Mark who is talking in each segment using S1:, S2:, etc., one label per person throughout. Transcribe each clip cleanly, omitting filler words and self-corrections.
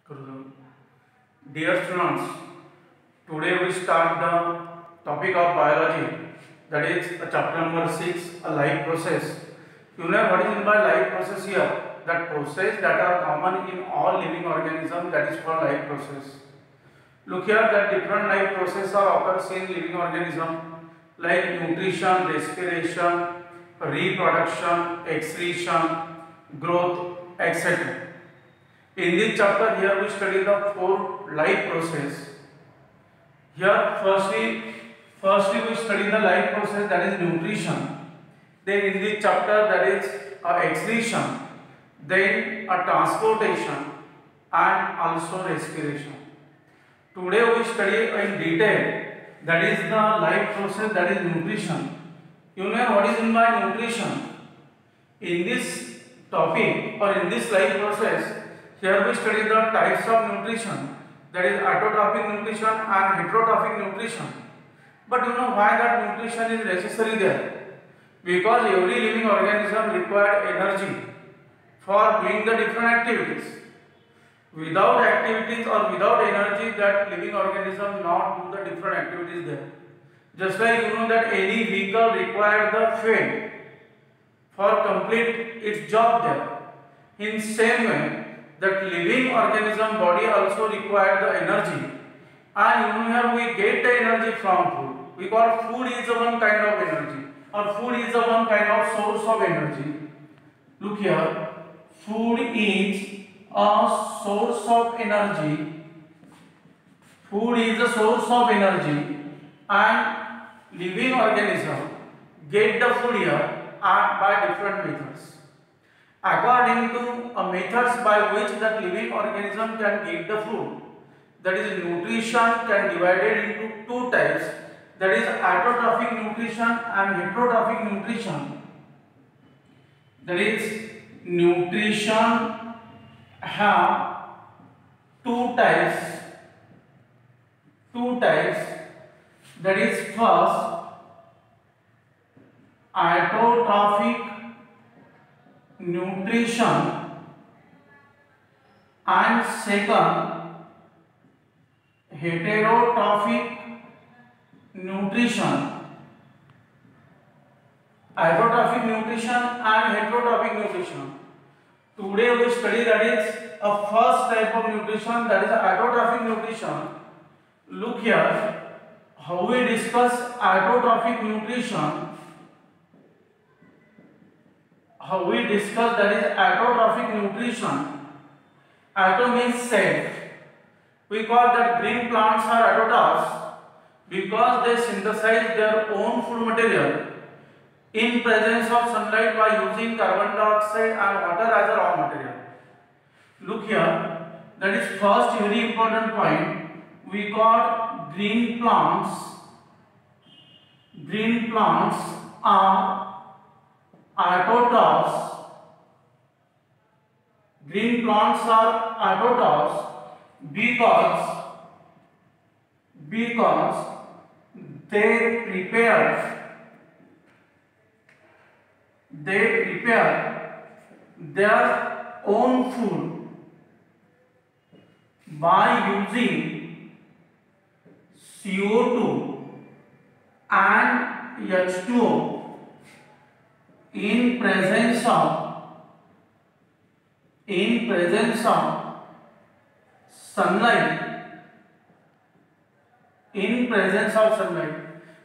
S1: Dear students, today we start the topic of biology, that is chapter number 6, a life process. You know what is meant by life process here? That process that are common in all living organisms, that is called life process. Look here, that different life processes are occurs in living organism like nutrition, respiration, reproduction, excretion, growth, etc. In this chapter here we study the four life process. Here firstly we study the life process, that is nutrition. Then in this chapter, that is excretion, then a transportation and also respiration. Today we study in detail, that is the life process, that is nutrition. You know what is meant by nutrition? In this topic or in this life process, here we study the types of nutrition, that is autotrophic nutrition and heterotrophic nutrition. But you know why that nutrition is necessary there? Because every living organism requires energy for doing the different activities. Without activities or without energy, that living organism not do the different activities there. Just like you know that any vehicle requires the fuel for complete its job there. In same way, that living organism body also requires the energy, and you know here we get the energy from food. We call food is one kind of energy, or food is one kind of source of energy. Look here, food is a source of energy. Food is a source of energy, and living organism get the food here by different methods. According to methods by which that living organism can get the food, that is nutrition can divided into two types, that is autotrophic nutrition and heterotrophic nutrition. That is nutrition have two types, that is first autotrophic nutrition and second heterotrophic nutrition. Autotrophic nutrition and heterotrophic nutrition. Today we study, that is a first type of nutrition, that is autotrophic nutrition. Look here, how we discuss autotrophic nutrition. That is autotrophic nutrition. Auto means self. We call that green plants are autotrophs because they synthesize their own food material in presence of sunlight by using carbon dioxide and water as a raw material. Look here, that is first very important point. We call green plants. Green plants are autotrophs. Green plants are autotrophs because they prepare their own food by using CO2 and H2O in presence of sunlight.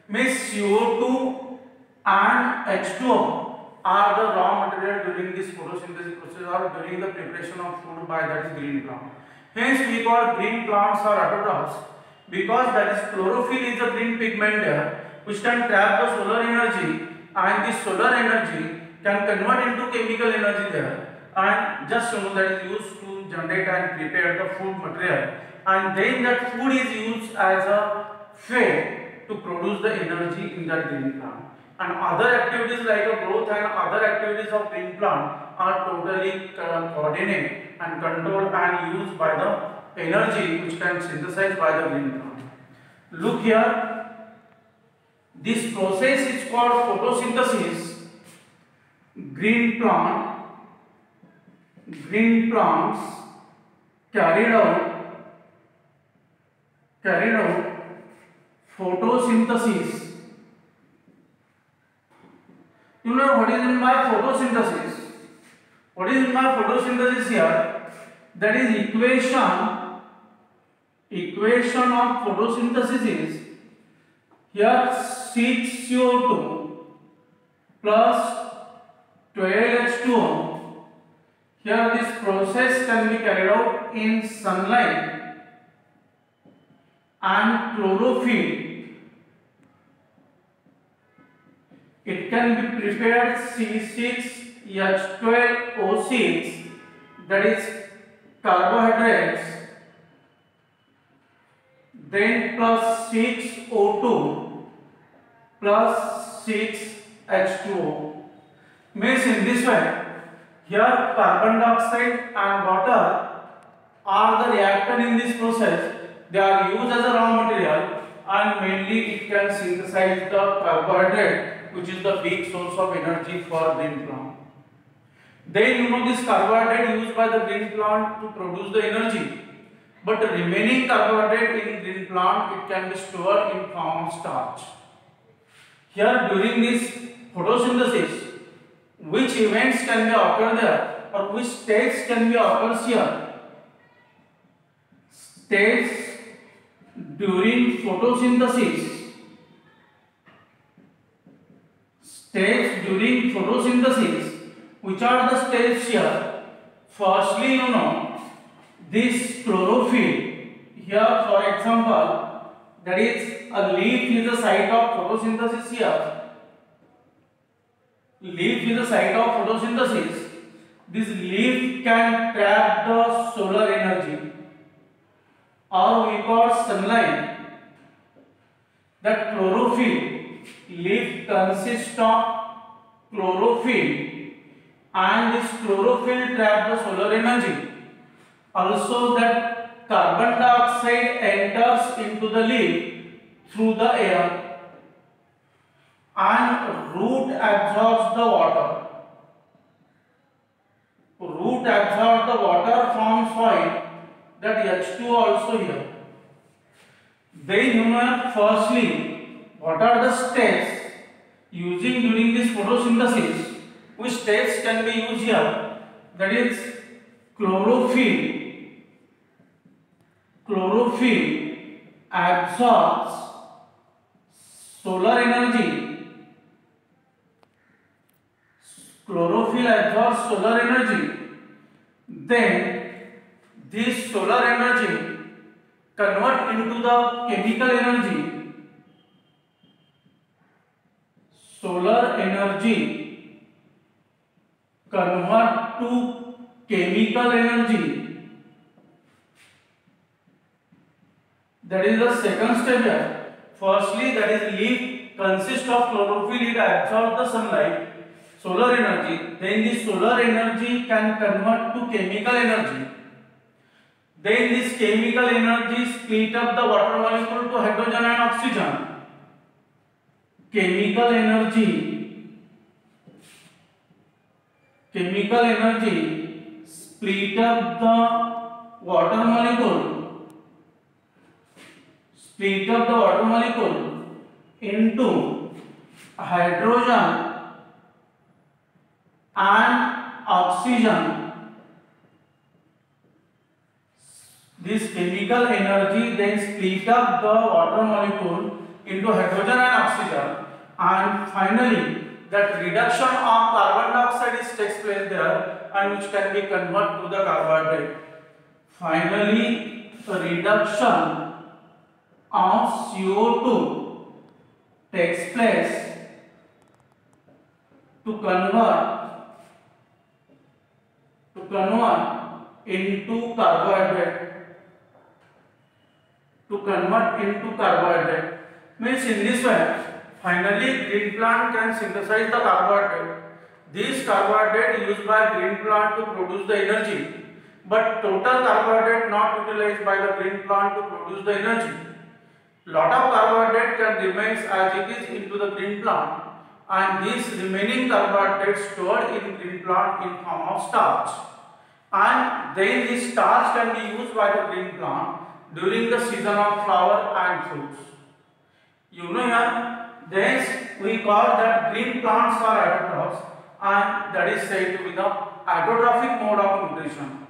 S1: Means CO2 and H2O are the raw material during this photosynthesis process or during the preparation of food by that green plant. Hence we call green plants are autotrophs because that is chlorophyll is a green pigment there which can trap the solar energy, and this solar energy can convert into chemical energy there, and just that is used to generate and prepare the food material, and then that food is used as a fuel to produce the energy in that green plant. And other activities like growth and other activities of green plant are totally coordinated and controlled and used by the energy which can synthesize by the green plant. Look here, this process is called photosynthesis. Green plants carried out photosynthesis. You know what is in my photosynthesis? What is in my photosynthesis here? That is equation of photosynthesis is here 6CO2 plus 12H2O. Here this process can be carried out in sunlight and chlorophyll. It can be prepared C6H12O6, that is carbohydrates, then plus 6O2 plus 6H2O. Means in this way, here carbon dioxide and water are the reactant in this process. They are used as a raw material, and mainly it can synthesize the carbohydrate, which is the big source of energy for green plant. Then you know this carbohydrate used by the green plant to produce the energy, but the remaining carbohydrate in green plant, it can be stored in form of starch. Here during this photosynthesis, which events can be occur there, or which states can be occurs here? States during photosynthesis. States during photosynthesis. Which are the states here? Firstly, you know, this chlorophyll. Here, for example, that is a leaf is the site of photosynthesis here. Leaf is the site of photosynthesis. This leaf can trap the solar energy, or we call sunlight. That chlorophyll, leaf consists of chlorophyll, and this chlorophyll trap the solar energy. Also, that carbon dioxide enters into the leaf through the air, and root absorbs the water. Root absorbs the water from soil, that H2O also here. Then you know, firstly, what are the steps using during this photosynthesis? Which steps can be used here? That is chlorophyll. Chlorophyll absorbs solar energy. Chlorophyll absorbs solar energy. Then this solar energy convert into the chemical energy. Solar energy convert to chemical energy. That is the second step here. Firstly, that is leaf consists of chlorophyll. It absorbs the sunlight, solar energy. Then this solar energy can convert to chemical energy. Then this chemical energy split up the water molecule to hydrogen and oxygen. Chemical energy split up the water molecule. Split up the water molecule into hydrogen and oxygen. This chemical energy then split up the water molecule into hydrogen and oxygen, and finally that reduction of carbon dioxide takes place there, and which can be converted to the carbohydrate. Finally, the reduction of CO2 takes place to convert into carbohydrate. Means in this way, finally green plant can synthesize the carbohydrate. This carbohydrate used by green plant to produce the energy, but total carbohydrate not utilized by the green plant to produce the energy. Lot of carbohydrate can remain as it is into the green plant, and this remaining carbohydrate stored in green plant in form of starch. and then the starch can be used by the green plant during the season of flower and fruits. You know here, thence we call that green plants are autotrophs, and that is said to be the autotrophic mode of nutrition.